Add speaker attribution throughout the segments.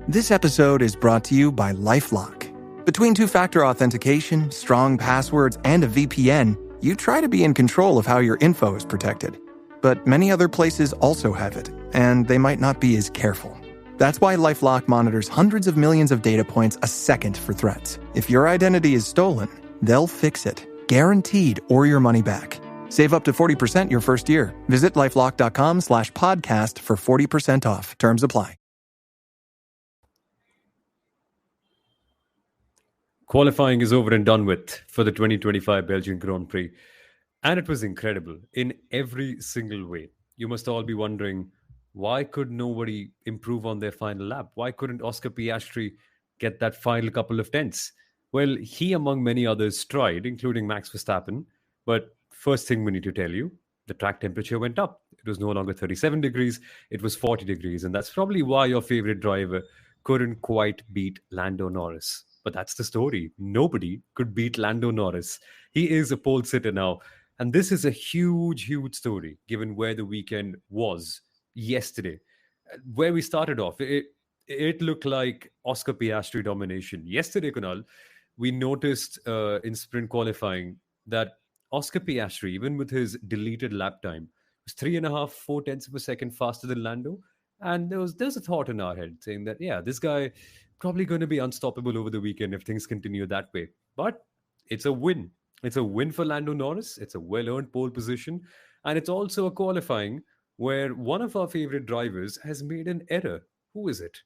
Speaker 1: This episode is brought to you by LifeLock. Between two-factor authentication, strong passwords, and a VPN, you try to be in control of how your info is protected. But many other places also have it, and they might not be as careful. That's why LifeLock monitors hundreds of millions of data points a second for threats. If your identity is stolen, they'll fix it, guaranteed, or your money back. Save up to 40% your first year. Visit lifelock.com/podcast for 40% off. Terms apply.
Speaker 2: Qualifying is over and done with for the 2025 Belgian Grand Prix. And it was incredible in every single way. You must all be wondering, why could nobody improve on their final lap? Why couldn't Oscar Piastri get that final couple of tenths? Well, he, among many others, tried, including Max Verstappen. But first thing we need to tell you, the track temperature went up. It was no longer 37 degrees, it was 40 degrees. And that's probably why your favorite driver couldn't quite beat Lando Norris. But that's the story. Nobody could beat Lando Norris. He is a pole sitter now. And this is a huge, huge story, given where the weekend was yesterday. Where we started off, it looked like Oscar Piastri domination. Yesterday, Kunal, we noticed in sprint qualifying that Oscar Piastri, even with his deleted lap time, was 3.5, 4 tenths of a second faster than Lando. And there's a thought in our head saying that, yeah, this guy probably going to be unstoppable over the weekend if things continue that way. But it's a win. It's a win for Lando Norris. It's a well-earned pole position. And it's also a qualifying where one of our favorite drivers has made an error. Who is it?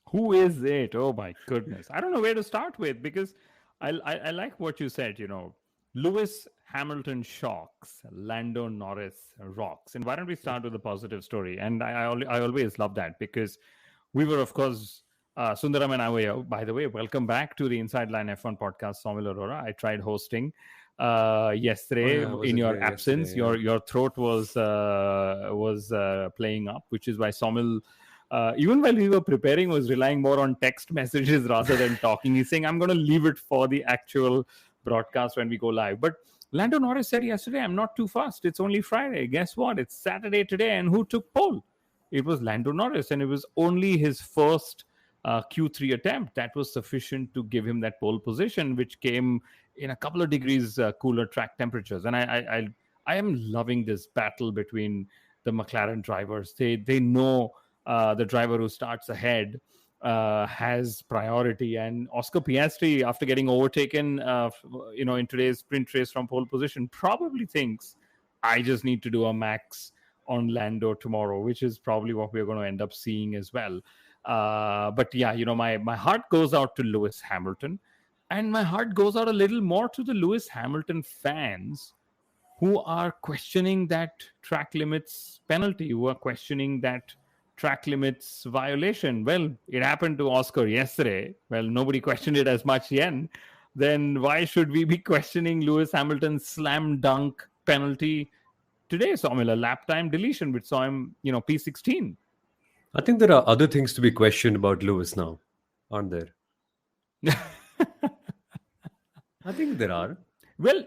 Speaker 3: Who is it? Oh, my goodness. I don't know where to start with because I like what you said, Lewis Hamilton shocks, Lando Norris rocks. And why don't we start with a positive story? And I always love that because we were, of course, Sundaram and I were, by the way, welcome back to the Inside Line F1 podcast, Soumil Arora. I tried hosting yesterday in your absence. Your throat was playing up, which is why Soumil, even while we were preparing, was relying more on text messages rather than talking. He's saying, I'm going to leave it for the actual broadcast when we go live. But Lando Norris said yesterday, I'm not too fast. It's only Friday. Guess what? It's Saturday today. And who took pole? It was Lando Norris. And it was only his first Q3 attempt that was sufficient to give him that pole position, which came in a couple of degrees cooler track temperatures. And I am loving this battle between the McLaren drivers. They know the driver who starts ahead has priority, and Oscar Piastri, after getting overtaken in today's sprint race from pole position, probably thinks I just need to do a max on Lando tomorrow, which is probably what we're going to end up seeing as well. But yeah, my heart goes out to Lewis Hamilton, and my heart goes out a little more to the Lewis Hamilton fans who are questioning that track limits penalty, who are questioning that track limits violation. Well, it happened to Oscar yesterday. Well, nobody questioned it as much then why should we be questioning Lewis Hamilton's slam dunk penalty today? Soumil, a lap time deletion, which saw him, P16.
Speaker 2: I think there are other things to be questioned about Lewis now, aren't there? I think there are.
Speaker 3: Well,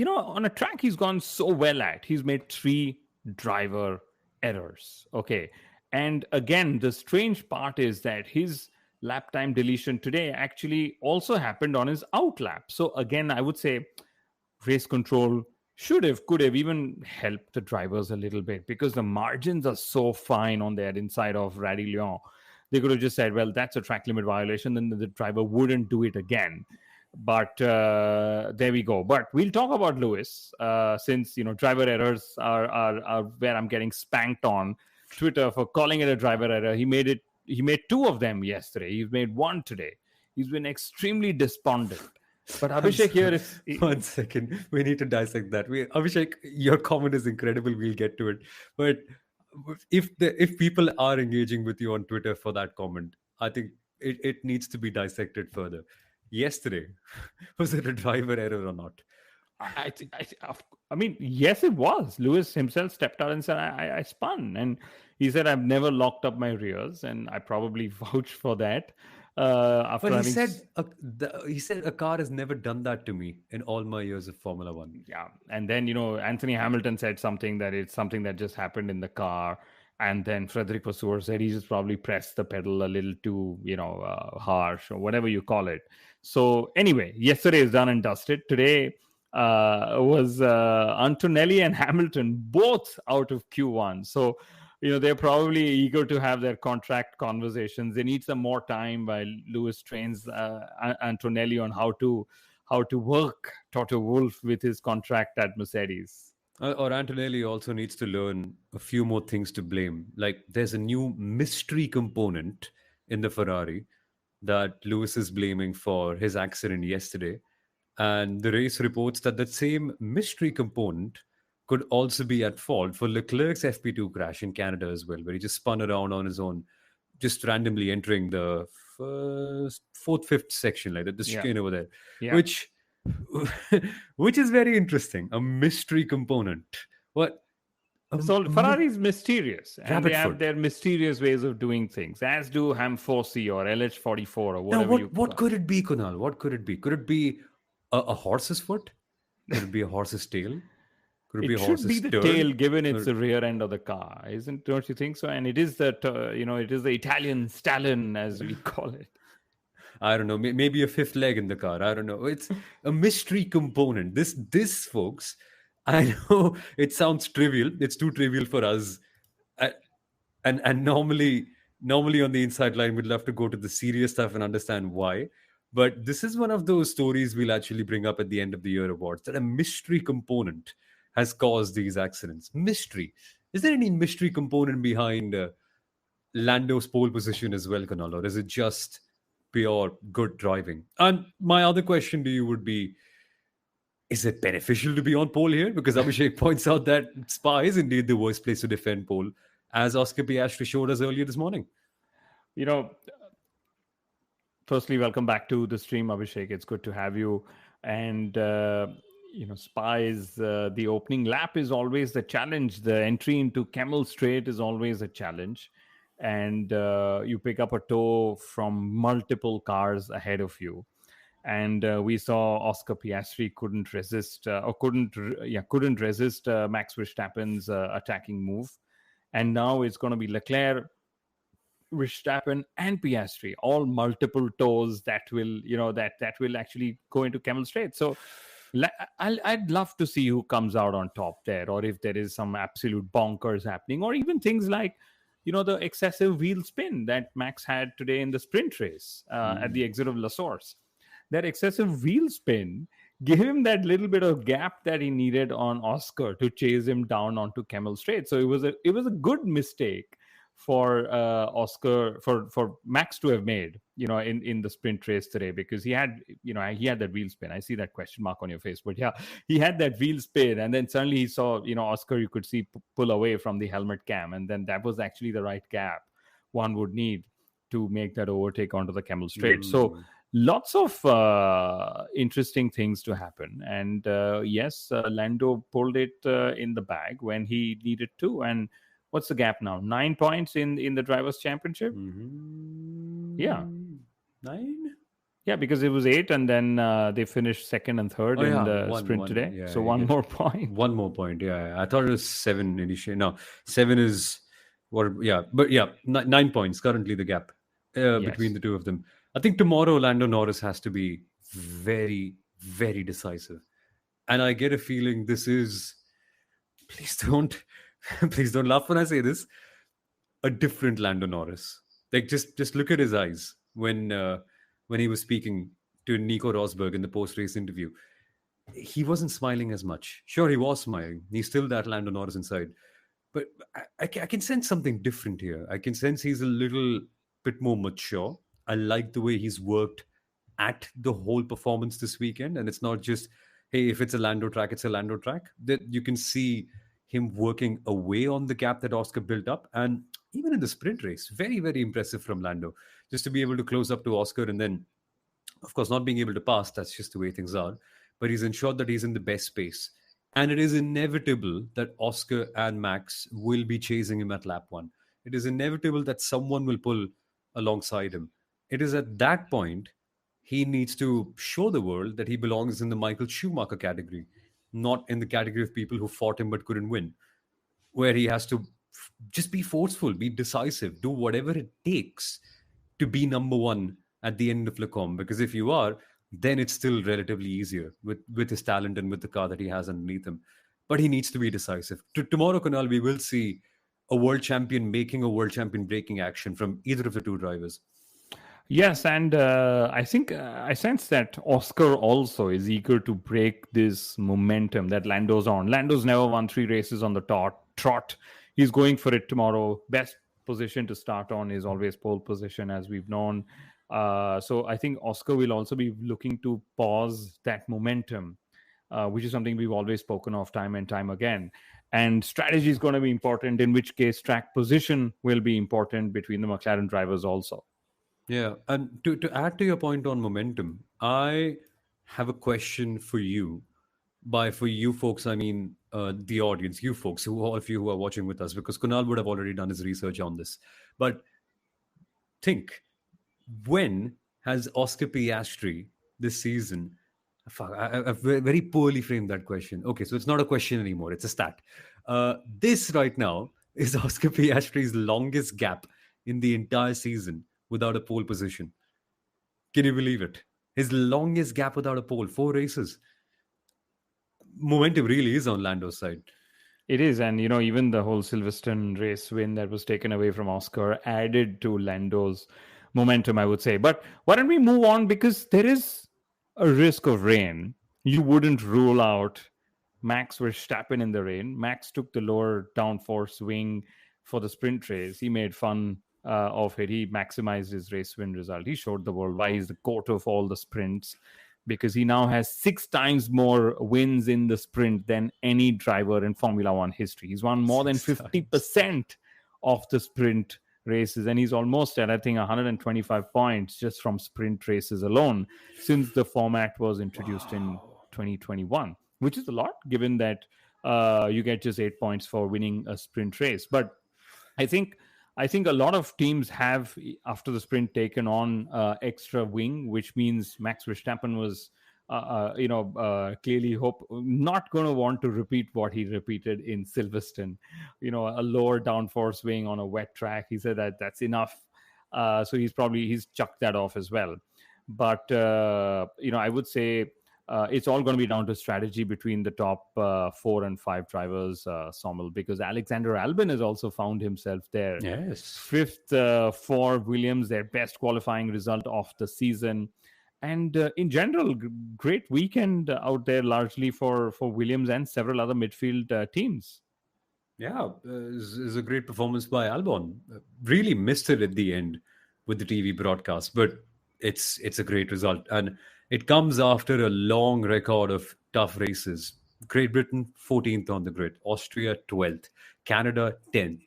Speaker 3: on a track he's gone so well at, he's made 3 driver errors. Okay. And again, the strange part is that his lap time deletion today actually also happened on his out lap. So again, I would say race control could have even helped the drivers a little bit because the margins are so fine on that inside of Rally Lyon. They could have just said, well, that's a track limit violation. Then the driver wouldn't do it again. But there we go. But we'll talk about Lewis since, driver errors are where I'm getting spanked on Twitter for calling it a driver error. He made 2 of them yesterday. He's made 1 today. He's been extremely despondent. But Abhishek here is...
Speaker 2: 1 second. We need to dissect that. Abhishek, your comment is incredible. We'll get to it. But if people are engaging with you on Twitter for that comment, I think it needs to be dissected further. Yesterday, was it a driver error or not?
Speaker 3: I mean, yes, it was. Lewis himself stepped out and said, I spun. And he said, I've never locked up my rears. And I probably vouch for that.
Speaker 2: But he said a car has never done that to me in all my years of Formula One.
Speaker 3: Yeah. And then, Anthony Hamilton said something that it's something that just happened in the car. And then Frederic Vasseur said he just probably pressed the pedal a little too, harsh or whatever you call it. So anyway, yesterday is done and dusted. Today was Antonelli and Hamilton both out of Q1. So, they're probably eager to have their contract conversations. They need some more time while Lewis trains Antonelli on how to work Toto Wolff with his contract at Mercedes.
Speaker 2: Or Antonelli also needs to learn a few more things to blame. Like there's a new mystery component in the Ferrari that Lewis is blaming for his accident yesterday. And the race reports that that same mystery component could also be at fault for Leclerc's FP2 crash in Canada as well, where he just spun around on his own, just randomly entering the fourth, fifth section, like the chicane over there, which which is very interesting. A mystery component. What?
Speaker 3: So Ferrari is mysterious, and they have their mysterious ways of doing things, as do Ham4C or LH44 or whatever.
Speaker 2: What could it be, Kunal? What could it be? Could it be a horse's foot? Could it be a horse's tail? Could it be a horse's
Speaker 3: should be the tail, given it's the rear end of the car, don't you think so? And it is that it is the Italian stallion, as we call it.
Speaker 2: I don't know. Maybe a fifth leg in the car. I don't know. It's a mystery component. This, folks. I know it sounds trivial. It's too trivial for us. And normally on the inside line, we'd love to go to the serious stuff and understand why. But this is one of those stories we'll actually bring up at the end of the year awards, that a mystery component has caused these accidents. Mystery. Is there any mystery component behind Lando's pole position as well, Kunal? Or is it just pure good driving? And my other question to you would be, is it beneficial to be on pole here? Because Abhishek points out that Spa is indeed the worst place to defend pole, as Oscar Piastri showed us earlier this morning.
Speaker 3: Firstly, welcome back to the stream, Abhishek. It's good to have you. And, Spa is the opening lap is always the challenge. The entry into Camel Straight is always a challenge. And you pick up a tow from multiple cars ahead of you. And we saw Oscar Piastri couldn't resist Max Verstappen's attacking move. And now it's going to be Leclerc, Verstappen, and Piastri, all multiple tows that will, that will actually go into Camel Straight. So I'd love to see who comes out on top there, or if there is some absolute bonkers happening, or even things like, the excessive wheel spin that Max had today in the sprint race at the exit of La Source. That excessive wheel spin gave him that little bit of gap that he needed on Oscar to chase him down onto Camel Straight. So it was a good mistake for Oscar, for Max to have made, in the sprint race today, because he had that wheel spin. I see that question mark on your face, but yeah, he had that wheel spin, and then suddenly he saw, Oscar, you could see pull away from the helmet cam, and then that was actually the right gap one would need to make that overtake onto the Camel Straight. So lots of interesting things to happen. And yes, Lando pulled it in the bag when he needed to. And what's the gap now? 9 points in the Drivers' Championship? Yeah.
Speaker 2: 9?
Speaker 3: Yeah, because it was 8, and then they finished second and third in the sprint today.
Speaker 2: Yeah,
Speaker 3: so one more point.
Speaker 2: 1 more point, yeah. I thought it was 7 initially. No, 7 is what, yeah. But yeah, 9 points currently the gap between the two of them. I think tomorrow Lando Norris has to be very, very decisive. And I get a feeling this is, please don't laugh when I say this, a different Lando Norris. Like just look at his eyes when he was speaking to Nico Rosberg in the post-race interview. He wasn't smiling as much. Sure, he was smiling. He's still that Lando Norris inside. But I can sense something different here. I can sense he's a little bit more mature. I like the way he's worked at the whole performance this weekend. And it's not just, hey, if it's a Lando track, it's a Lando track. That you can see him working away on the gap that Oscar built up. And even in the sprint race, very, very impressive from Lando. Just to be able to close up to Oscar and then, of course, not being able to pass. That's just the way things are. But he's ensured that he's in the best space. And it is inevitable that Oscar and Max will be chasing him at lap 1. It is inevitable that someone will pull alongside him. It is at that point he needs to show the world that he belongs in the Michael Schumacher category, not in the category of people who fought him but couldn't win, where he has to just be forceful, be decisive, do whatever it takes to be number one at the end of Lecom. Because if you are, then it's still relatively easier with his talent and with the car that he has underneath him. But he needs to be decisive. Tomorrow, Kunal, we will see a world champion making a world champion breaking action from either of the two drivers.
Speaker 3: Yes, and I think I sense that Oscar also is eager to break this momentum that Lando's on. Lando's never won 3 races on the trot. He's going for it tomorrow. Best position to start on is always pole position, as we've known. So I think Oscar will also be looking to pause that momentum, which is something we've always spoken of time and time again. And strategy is going to be important, in which case track position will be important between the McLaren drivers also.
Speaker 2: Yeah, and to add to your point on momentum, I have a question for you. For you folks, I mean the audience, you folks, all of you who are watching with us, because Kunal would have already done his research on this. But think, when has Oscar Piastri this season? Fuck, I've very poorly framed that question. Okay, so it's not a question anymore; it's a stat. This right now is Oscar Piastri's longest gap in the entire season without a pole position. Can you believe it? His longest gap without a pole, 4 races. Momentum really is on Lando's side.
Speaker 3: It is, and even the whole Silverstone race win that was taken away from Oscar added to Lando's momentum, I would say. But why don't we move on, because there is a risk of rain. You wouldn't rule out Max Verstappen in the rain. Max took the lower downforce wing for the sprint race. He made fun of it. He maximized his race win result. He showed the world why he's the goat of all the sprints, because he now has 6 times more wins in the sprint than any driver in Formula One history. He's won more than 50% of the sprint races, and he's almost at, I think, 125 points just from sprint races alone since the format was introduced in 2021, which is a lot, given that you get just 8 points for winning a sprint race. But I think a lot of teams have, after the sprint, taken on extra wing, which means Max Verstappen was, clearly not going to want to repeat what he repeated in Silverstone. A lower downforce wing on a wet track. He said that that's enough. So he's chucked that off as well. But I would say it's all going to be down to strategy between the top 4 and 5 drivers, Soumil, because Alexander Albon has also found himself there.
Speaker 2: Yes.
Speaker 3: 5th for Williams, their best qualifying result of the season. And in general, great weekend out there, largely for Williams and several other midfield teams.
Speaker 2: Yeah, is a great performance by Albon. Really missed it at the end with the TV broadcast, but it's a great result. And it comes after a long record of tough races. Great Britain, 14th on the grid. Austria, 12th. Canada, 10th.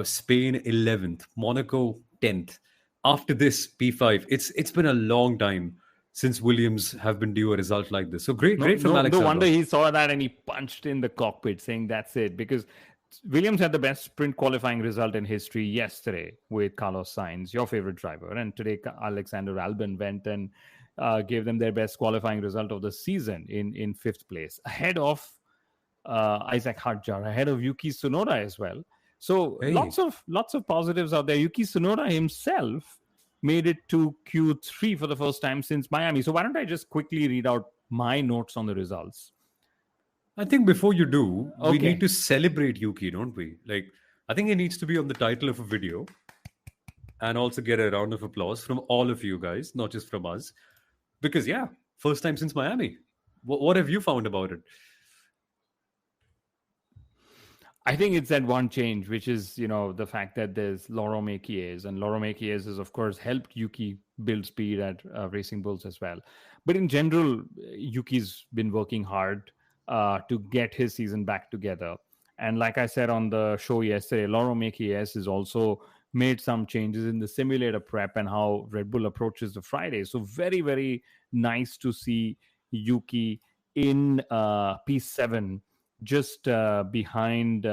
Speaker 2: Spain, 11th. Monaco, 10th. After this, P5. It's been a long time since Williams have been due a result like this. So great from Alex.
Speaker 3: No wonder he saw that and he punched in the cockpit saying that's it. Because Williams had the best sprint qualifying result in history yesterday with Carlos Sainz, your favorite driver. And today, Alexander Albon went and gave them their best qualifying result of the season in 5th place, ahead of Isaac Hadjar, ahead of Yuki Tsunoda as well. So lots of positives out there. Yuki Tsunoda himself made it to Q3 for the first time since Miami. So why don't I just quickly read out my notes on the results?
Speaker 2: I think before you do, we need to celebrate Yuki, don't we? I think he needs to be on the title of a video and also get a round of applause from all of you guys, not just from us. Because, first time since Miami. What have you found about it?
Speaker 3: I think it's that one change, which is, the fact that there's Laurent Mekies. And Laurent Mekies has, of course, helped Yuki build speed at Racing Bulls as well. But in general, Yuki's been working hard to get his season back together. And like I said on the show yesterday, Laurent Mekies has also made some changes in the simulator prep and how Red Bull approaches the Friday. So very, very nice to see Yuki in P7, just behind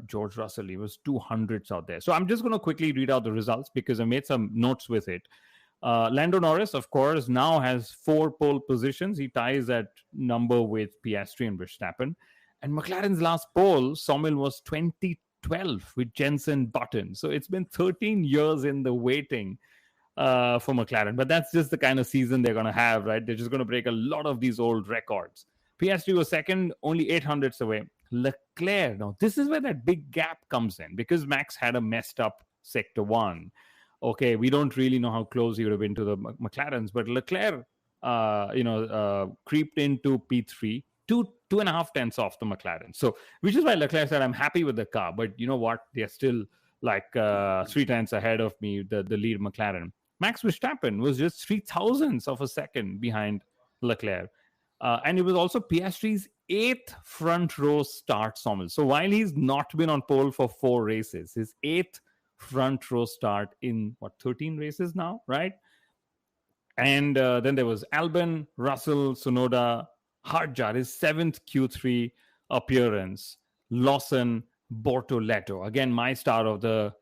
Speaker 3: George Russell. He was 200s out there. So I'm just going to quickly read out the results because I made some notes with it. Lando Norris, of course, now has 4 pole positions. He ties that number with Piastri and Verstappen. And McLaren's last pole, Soumil, was 22 12 with Jensen Button. So it's been 13 years in the waiting for McLaren. But that's just the kind of season they're going to have, right? They're just going to break a lot of these old records. Piastri was second, only 800ths away. Leclerc, now this is where that big gap comes in because Max had a messed up sector 1. Okay, we don't really know how close he would have been to the McLarens, but Leclerc, creeped into P3, 2.5 tenths off the McLaren. So, which is why Leclerc said, I'm happy with the car, but you know what? They're still like 3 tenths ahead of me, the lead McLaren. Max Verstappen was just 0.003 of a second behind Leclerc. And it was also Piastri's 8th front row start, Soumil. So while he's not been on pole for 4 races, his 8th front row start in 13 races now, right? And then there was Albon, Russell, Tsunoda, Harjar, his 7th Q3 appearance, Lawson, Bortoleto. Again, my star of the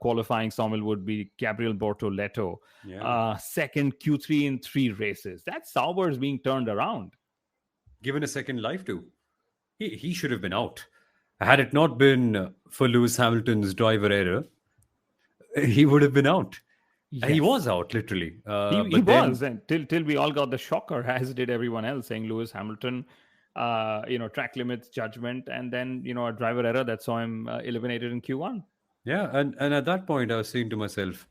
Speaker 3: qualifying, Soumil, would be Gabriel Bortoleto.
Speaker 2: Yeah.
Speaker 3: Second Q3 in 3 races. That Sauber's being turned around.
Speaker 2: Given a second life to. He should have been out. Had it not been for Lewis Hamilton's driver error, he would have been out.
Speaker 3: Yes.
Speaker 2: He was out, literally.
Speaker 3: He was, and till we all got the shocker, as did everyone else, saying Lewis Hamilton, track limits, judgment, and then, a driver error that saw him eliminated in Q1.
Speaker 2: Yeah, and at that point, I was saying to myself,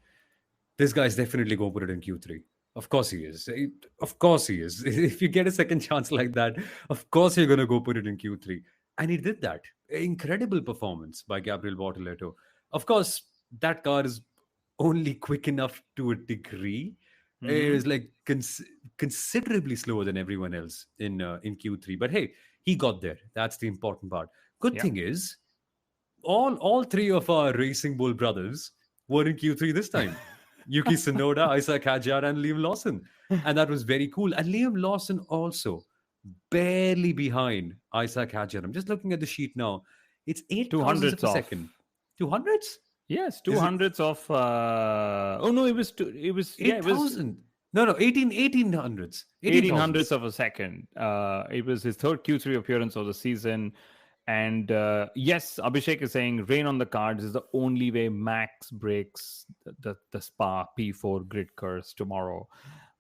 Speaker 2: this guy's definitely going to put it in Q3. Of course he is. Of course he is. If you get a second chance like that, of course you're going to go put it in Q3. And he did that. Incredible performance by Gabriel Bortoleto. Of course, that car is only quick enough to a degree.
Speaker 3: Mhm.
Speaker 2: It is like considerably slower than everyone else in Q3. But hey, he got there. That's the important part. Good
Speaker 3: Yeah.
Speaker 2: thing is, all 3 of our Racing Bull brothers were in Q3 this time. Yuki Tsunoda, Isaac Hadjar, and Liam Lawson. And that was very cool. And Liam Lawson also barely behind Isaac Hadjar. I'm just looking at the sheet now. It's 8
Speaker 3: 200ths
Speaker 2: of a
Speaker 3: off.
Speaker 2: second. 200s?
Speaker 3: Yes, 200ths of. Oh no, it was
Speaker 2: 8,000. No, 1800s.
Speaker 3: 1800ths of a second. It was his 3rd Q3 appearance of the season. And yes, Abhishek is saying rain on the cards is the only way Max breaks the Spa P4 grid curse tomorrow.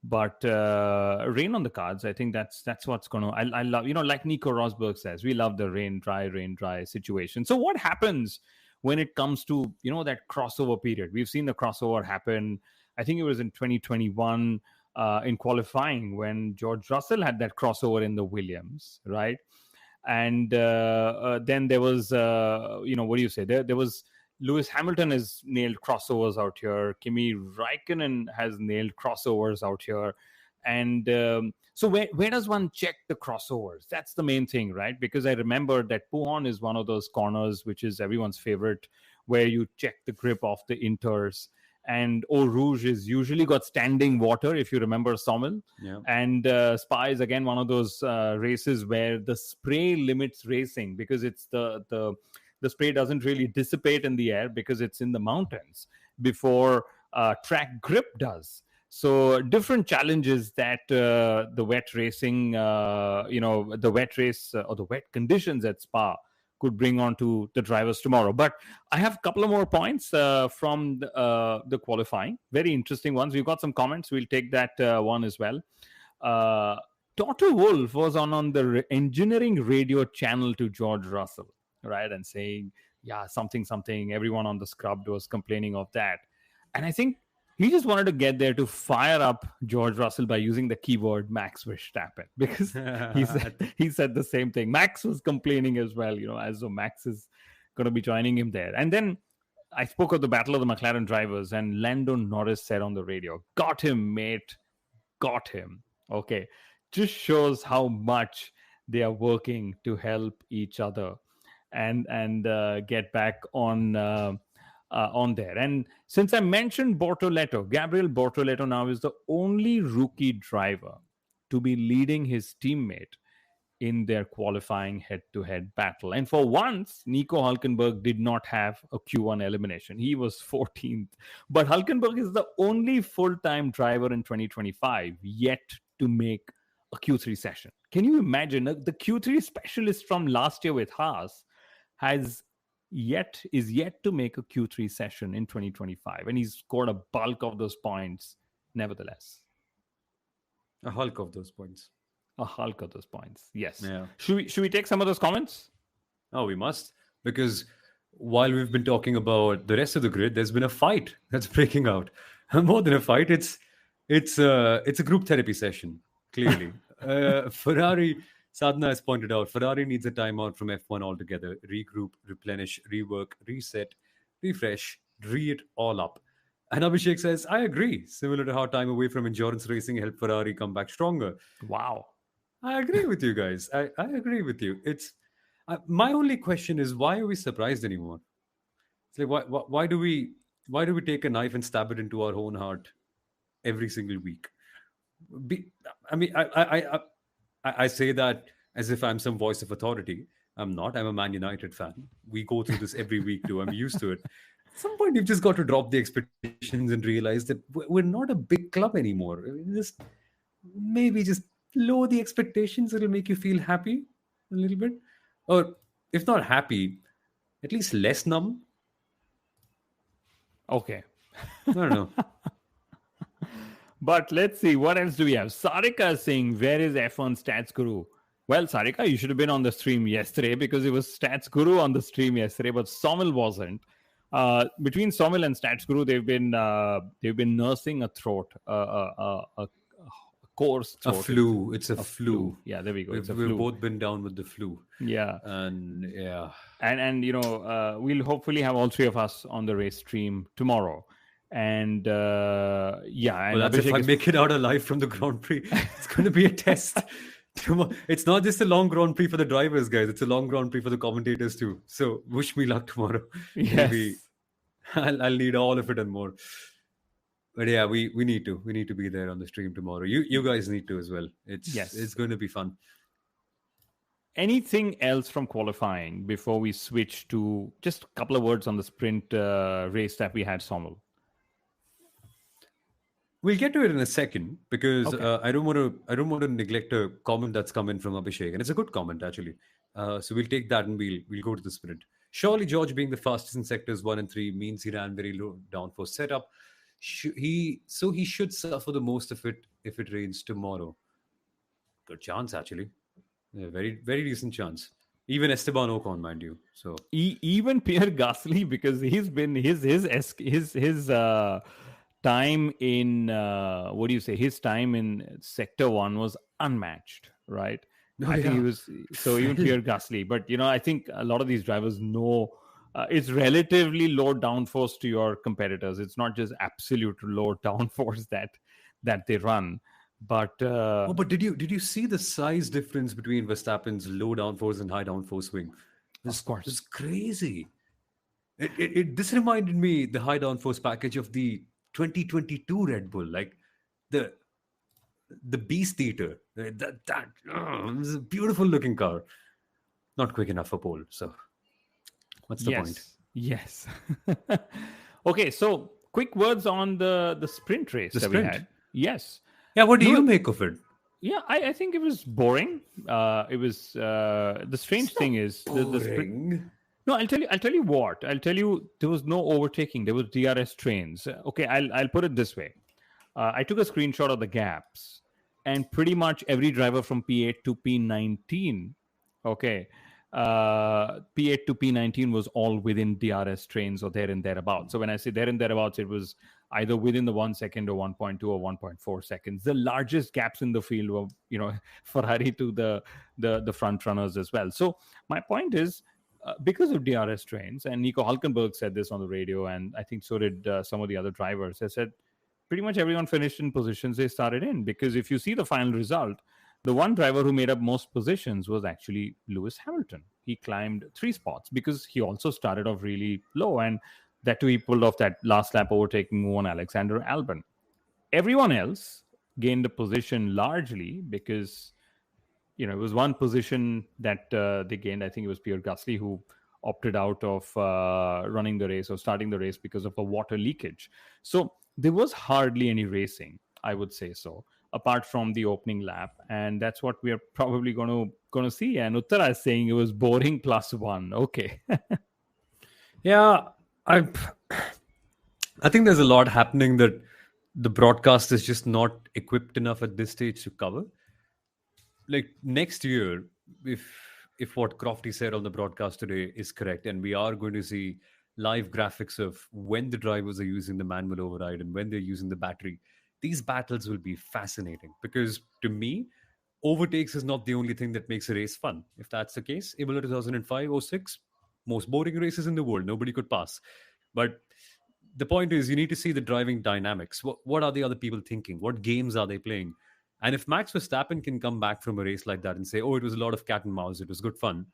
Speaker 3: But rain on the cards, I think that's what's going to. I love, like Nico Rosberg says, we love the rain dry situation. So what happens when it comes to that crossover period? We've seen the crossover happen. I think it was in 2021 in qualifying when George Russell had that crossover in the Williams, right? And then there was, what do you say? There was Lewis Hamilton has nailed crossovers out here. Kimi Raikkonen has nailed crossovers out here. And so where does one check the crossovers? That's the main thing, right? Because I remember that Pouhon is one of those corners, which is everyone's favorite, where you check the grip of the inters. And Eau Rouge is usually got standing water, if you remember, Soumil.
Speaker 2: Yeah.
Speaker 3: And Spa is again one of those races where the spray limits racing because it's the spray doesn't really dissipate in the air because it's in the mountains before track grip does. So different challenges that the wet racing, the wet race or the wet conditions at Spa could bring on to the drivers tomorrow. But I have a couple of more points from the qualifying. Very interesting ones. We've got some comments. We'll take that one as well. Toto Wolff was on the engineering radio channel to George Russell, right? And saying, yeah, something. Everyone on the scrub was complaining of that. And I think he just wanted to get there to fire up George Russell by using the keyword Max Verstappen, because he said the same thing. Max was complaining as well, as though Max is going to be joining him there. And then I spoke of the battle of the McLaren drivers, and Lando Norris said on the radio, "Got him, mate. Got him." Okay. Just shows how much they are working to help each other and get back on there. And since I mentioned Bortoleto, Gabriel Bortoleto now is the only rookie driver to be leading his teammate in their qualifying head-to-head battle. And for once, Nico Hülkenberg did not have a Q1 elimination. He was 14th. But Hülkenberg is the only full-time driver in 2025 yet to make a Q3 session. Can you imagine? The Q3 specialist from last year with Haas has is yet to make a Q3 session in 2025, and he's scored a bulk of those points nevertheless.
Speaker 2: A hulk of those points.
Speaker 3: A hulk of those points. Yes.
Speaker 2: Yeah.
Speaker 3: Should we take some of those comments?
Speaker 2: Oh, we must. Because while we've been talking about the rest of the grid, there's been a fight that's breaking out. More than a fight, it's a group therapy session, clearly. Ferrari, Sadhna has pointed out, Ferrari needs a timeout from F1 altogether. Regroup, replenish, rework, reset, refresh, re it all up. And Abhishek says, I agree. Similar to how time away from endurance racing helped Ferrari come back stronger.
Speaker 3: Wow.
Speaker 2: I agree with you guys. I agree with you. It's my only question is, why are we surprised anymore? It's like, why do we take a knife and stab it into our own heart every single week? I mean, I say that as if I'm some voice of authority. I'm not. I'm a Man United fan. We go through this every week too. I'm used to it. At some point, you've just got to drop the expectations and realize that we're not a big club anymore. Just maybe just lower the expectations. It'll make you feel happy a little bit, or if not happy, at least less numb.
Speaker 3: Okay.
Speaker 2: I don't know.
Speaker 3: But let's see, what else do we have? Sarika is saying, where is F1 Stats Guru? Well, Sarika, you should have been on the stream yesterday because it was Stats Guru on the stream yesterday, but Soumil wasn't. Between Soumil and Stats Guru, they've been nursing a throat, a coarse throat.
Speaker 2: A flu. It's a flu.
Speaker 3: Yeah, there we go.
Speaker 2: We've both been down with the flu.
Speaker 3: Yeah.
Speaker 2: And yeah.
Speaker 3: And we'll hopefully have all three of us on the race stream tomorrow. And yeah. And
Speaker 2: well, that's if I make it out alive from the Grand Prix. It's going to be a test. It's not just a long Grand Prix for the drivers, guys. It's a long Grand Prix for the commentators too. So wish me luck tomorrow.
Speaker 3: Yes.
Speaker 2: Maybe I'll need all of it and more. But yeah, we need to be there on the stream tomorrow. You guys need to as well. It's going to be fun.
Speaker 3: Anything else from qualifying before we switch to just a couple of words on the sprint race that we had, Soumil?
Speaker 2: We'll get to it in a second because
Speaker 3: Okay.
Speaker 2: I don't want to neglect a comment that's come in from Abhishek, and it's a good comment actually. So we'll take that and we'll go to the sprint. Surely George being the fastest in sectors 1 and 3 means he ran very low downforce setup. He should suffer the most of it if it rains tomorrow. Good chance actually. Yeah, very very decent chance. Even Esteban Ocon, mind you. So
Speaker 3: Even Pierre Gasly, because he's been his time in his time in sector 1 was unmatched, right? I think he was so even Pierre Gasly, but I think a lot of these drivers know it's relatively low downforce to your competitors. It's not just absolute low downforce that they run. But
Speaker 2: but did you see the size difference between Verstappen's low downforce and high downforce wing?
Speaker 3: Of course,
Speaker 2: it's crazy. This reminded me the high downforce package of the 2022 Red Bull, like the Beast Eater. That it was a beautiful looking car. Not quick enough for pole. So what's the point?
Speaker 3: Yes. Okay, so quick words on the sprint race that we had. Yes.
Speaker 2: Yeah, what do you make of it?
Speaker 3: Yeah, I think it was boring. It was the strange thing is the sprint. No, I'll tell you what. I'll tell you there was no overtaking. There was DRS trains. Okay, I'll put it this way. I took a screenshot of the gaps, and pretty much every driver from P8 to P19, okay, P8 to P19 was all within DRS trains or there and thereabouts. So when I say there and thereabouts, it was either within the 1 second or 1.2 or 1.4 seconds. The largest gaps in the field were, Ferrari to the front runners as well. So my point is, because of DRS trains, and Nico Hülkenberg said this on the radio, and I think so did some of the other drivers. They said pretty much everyone finished in positions they started in. Because if you see the final result, the one driver who made up most positions was actually Lewis Hamilton. He climbed 3 spots because he also started off really low, and that too he pulled off that last lap overtaking one Alexander Albon. Everyone else gained a position largely because it was one position that they gained. I think it was Pierre Gasly who opted out of running the race or starting the race because of a water leakage. So there was hardly any racing, I would say so, apart from the opening lap. And that's what we are probably going to see. And Uttara is saying it was boring +1. Okay.
Speaker 2: Yeah, I I think there's a lot happening that the broadcast is just not equipped enough at this stage to cover. Like next year, if if what Crofty said on the broadcast today is correct, and we are going to see live graphics of when the drivers are using the manual override and when they're using the battery, these battles will be fascinating because to me, overtakes is not the only thing that makes a race fun. If that's the case, Imola 2005 or 6, most boring races in the world, nobody could pass. But the point is, you need to see the driving dynamics. What are the other people thinking? What games are they playing? And if Max Verstappen can come back from a race like that and say, oh, it was a lot of cat and mouse, it was good fun,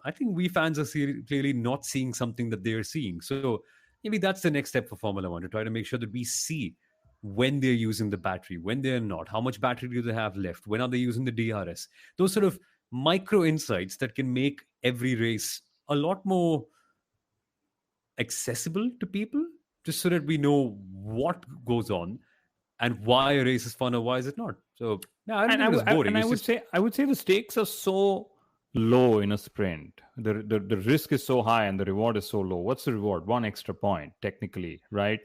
Speaker 2: I think we fans are clearly not seeing something that they're seeing. So maybe that's the next step for Formula One to try to make sure that we see when they're using the battery, when they're not, how much battery do they have left, when are they using the DRS? Those sort of micro insights that can make every race a lot more accessible to people, just so that we know what goes on and why a race is fun or why is it not. So yeah, I don't
Speaker 3: And
Speaker 2: think it was boring.
Speaker 3: I
Speaker 2: It's
Speaker 3: would
Speaker 2: just
Speaker 3: say the stakes are so low in a sprint. The risk is so high and the reward is so low. What's the reward? One extra point, technically, right?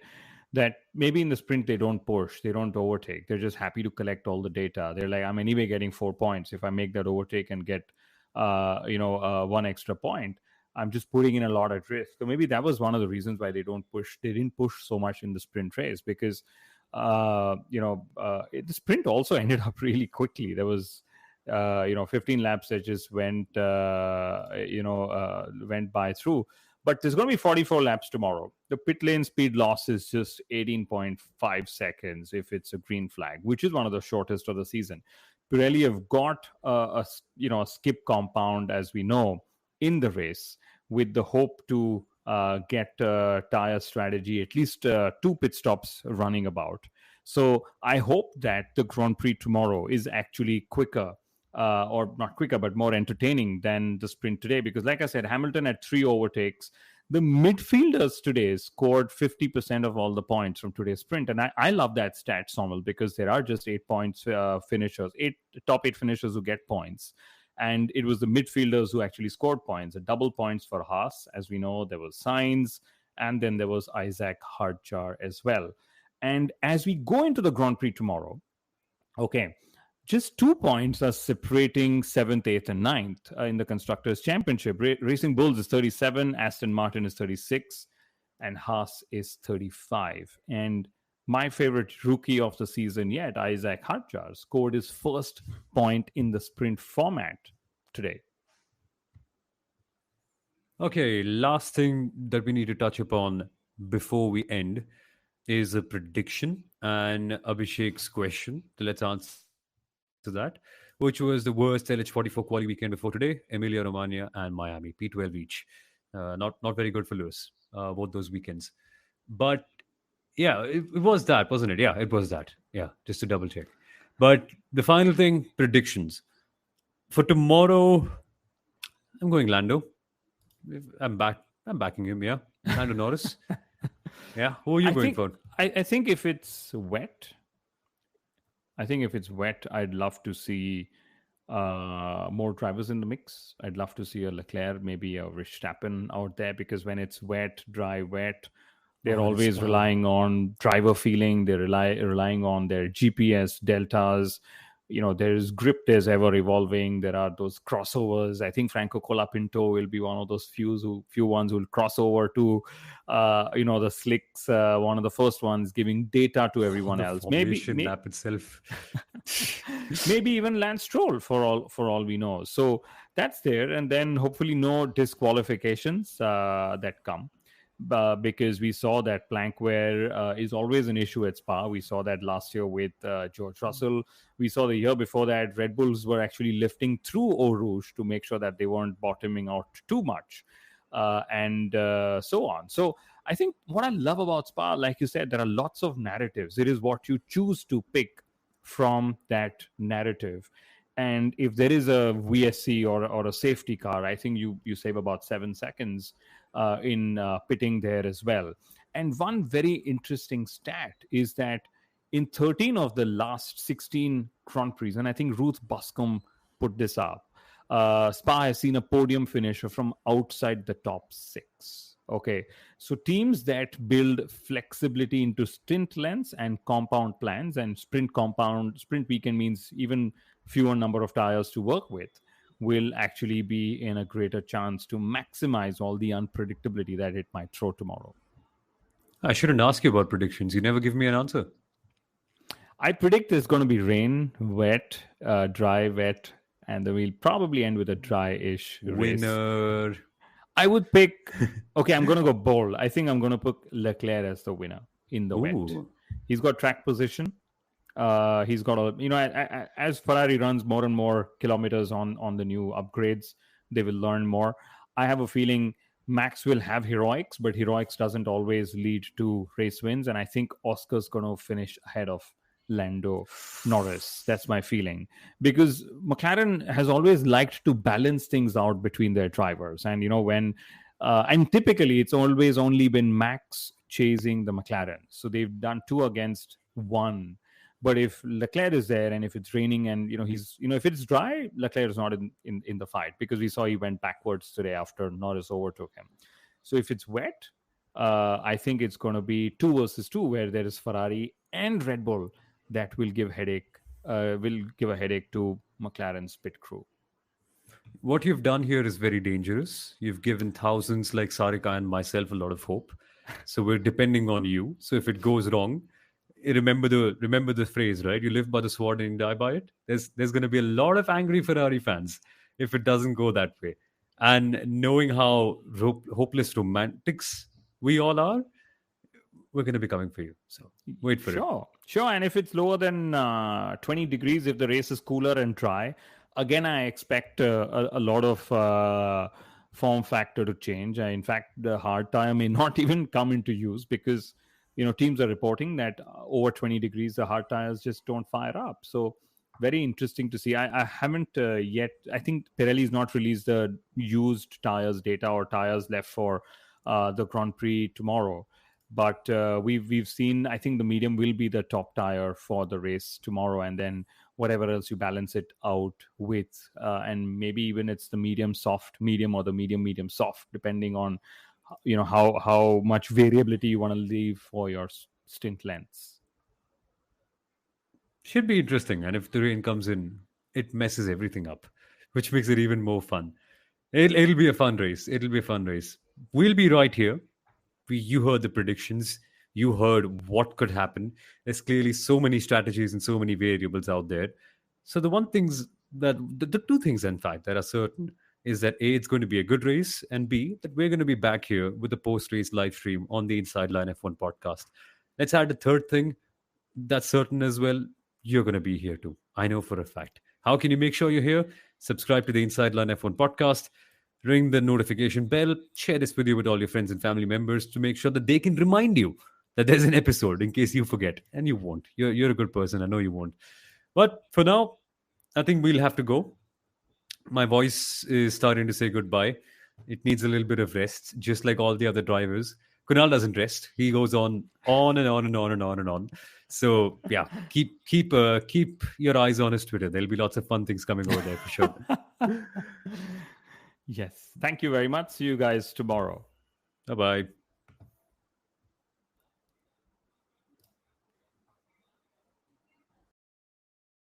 Speaker 3: That maybe in the sprint they don't push, they don't overtake. They're just happy to collect all the data. They're like, I'm anyway getting 4 points. If I make that overtake and get, one extra point, I'm just putting in a lot at risk. So maybe that was one of the reasons why they don't push. They didn't push so much in the sprint race because the sprint also ended up really quickly. There was 15 laps that just went went by through. But there's going to be 44 laps tomorrow. The pit lane speed loss is just 18.5 seconds if it's a green flag, which is one of the shortest of the season. Pirelli have got a skip compound, as we know, in the race with the hope to get tire strategy, at least 2 pit stops running about. So I hope that the Grand Prix tomorrow is actually quicker, or not quicker, but more entertaining than the sprint today. Because, like I said, Hamilton had 3 overtakes. The midfielders today scored 50% of all the points from today's sprint. And I love that stat, Soumil, because there are just 8 points finishers, top 8 finishers who get points. And it was the midfielders who actually scored points. A double points for Haas. As we know, there was Sainz, and then there was Isaac Hardjar as well. And as we go into the Grand Prix tomorrow, okay, just 2 points are separating 7th, 8th, and 9th in the Constructors' Championship. Racing Bulls is 37, Aston Martin is 36, and Haas is 35. And my favorite rookie of the season yet, Isaac Hardjar, scored his first point in the sprint format today.
Speaker 2: okay. Last thing that we need to touch upon before we end is a prediction and Abhishek's question. So let's answer that. Which was the worst LH44 quali weekend before today? Emilia Romagna and Miami, P12 each. Not very good for Lewis, both those weekends. But yeah, it was that, wasn't it? Yeah, it was that. Yeah, just to double check. But the final thing, predictions. For tomorrow, I'm going Lando. I'm back. I'm backing him, yeah. Lando Norris. Yeah. Who are you going for?
Speaker 3: I think if it's wet, I'd love to see more drivers in the mix. I'd love to see a Leclerc, maybe a Verstappen out there, because when it's wet, dry, wet, they're always relying on driver feeling. They're relying on their GPS deltas. There's grip, there's ever evolving. There are those crossovers. I think Franco Colapinto will be one of those few ones who will cross over to the slicks, one of the first ones, giving data to everyone else. Maybe
Speaker 2: lap itself.
Speaker 3: Maybe even Lance Stroll for all we know. So that's there, and then hopefully no disqualifications that come. Because we saw that plank wear is always an issue at Spa. We saw that last year with George Russell. We saw the year before that Red Bulls were actually lifting through Eau Rouge to make sure that they weren't bottoming out too much, and so on. So I think what I love about Spa, like you said, there are lots of narratives. It is what you choose to pick from that narrative. And if there is a VSC or a safety car, I think you save about 7 seconds in pitting there as well. And one very interesting stat is that in 13 of the last 16 Grand Prix, and I think Ruth Buscombe put this up, Spa has seen a podium finisher from outside the top 6. Okay. So teams that build flexibility into stint lengths and compound plans, and sprint weekend means even fewer number of tires to work with, will actually be in a greater chance to maximize all the unpredictability that it might throw tomorrow.
Speaker 2: I shouldn't ask you about predictions. You never give me an answer.
Speaker 3: I predict there's going to be rain, wet, dry, wet, and then we'll probably end with a dry-ish race.
Speaker 2: Winner.
Speaker 3: I would pick. Okay, I'm going to go bold. I think I'm going to put Leclerc as the winner in the wet. He's got track position. He's got as Ferrari runs more and more kilometers on the new upgrades, they will learn more. I have a feeling Max will have heroics, but heroics doesn't always lead to race wins. And I think Oscar's going to finish ahead of Lando Norris. That's my feeling, because McLaren has always liked to balance things out between their drivers. And and typically it's always only been Max chasing the McLaren, so they've done 2 against 1. But if Leclerc is there, and if it's raining, and if it's dry, Leclerc is not in the fight, because we saw he went backwards today after Norris overtook him. So if it's wet, I think it's going to be 2 versus 2, where there is Ferrari and Red Bull that will give a headache to McLaren's pit crew.
Speaker 2: What you've done here is very dangerous. You've given thousands like Sarika and myself a lot of hope. So we're depending on you. So if it goes wrong, remember the phrase, right? You live by the sword and you die by it. There's going to be a lot of angry Ferrari fans if it doesn't go that way. And knowing how hopeless romantics we all are, we're going to be coming for you. So wait for it.
Speaker 3: Sure. And if it's lower than 20 degrees, if the race is cooler and dry, again, I expect a lot of form factor to change. In fact, the hard tire may not even come into use, because teams are reporting that over 20 degrees, the hard tires just don't fire up. So very interesting to see. I haven't yet. I think Pirelli's not released the used tires data or tires left for the Grand Prix tomorrow. But we've seen, I think the medium will be the top tire for the race tomorrow, and then whatever else you balance it out with, and maybe even it's the medium soft medium or the medium soft, depending on how much variability you want to leave for your stint lengths.
Speaker 2: Should be interesting. And if the rain comes in, it messes everything up, which makes it even more fun. It'll be a fun race. We'll be right here. You heard the predictions. You heard what could happen. There's clearly so many strategies and so many variables out there. So the two things, in fact, that are certain is that A, it's going to be a good race, and B, that we're going to be back here with the post-race live stream on the Inside Line F1 podcast. Let's add a third thing that's certain as well. You're going to be here too. I know for a fact. How can you make sure you're here? Subscribe to the Inside Line F1 podcast. Ring the notification bell. Share this video with all your friends and family members to make sure that they can remind you that there's an episode in case you forget. And you won't. You're a good person. I know you won't. But for now, I think we'll have to go. My voice is starting to say goodbye. It needs a little bit of rest, just like all the other drivers. Kunal doesn't rest. He goes on and on and on and on and on. So yeah, keep your eyes on his Twitter. There'll be lots of fun things coming over there for sure.
Speaker 3: Yes. Thank you very much. See you guys tomorrow.
Speaker 2: Bye-bye.